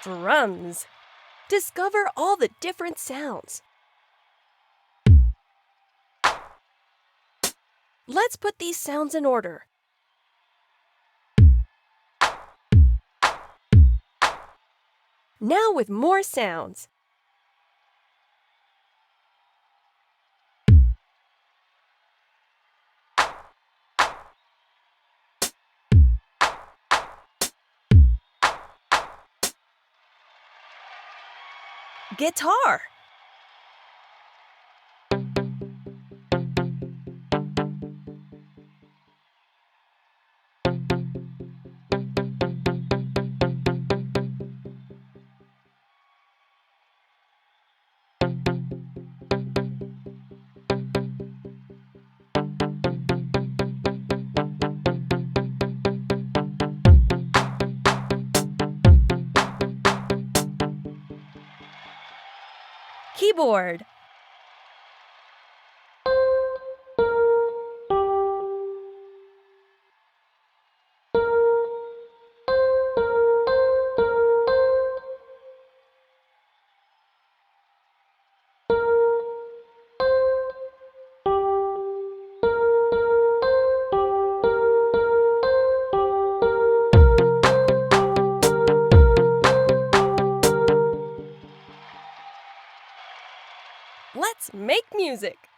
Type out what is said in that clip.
Drums. Discover all the different sounds. Let's put these sounds in order. Now with more sounds. Guitar. Keyboard. Let's make music!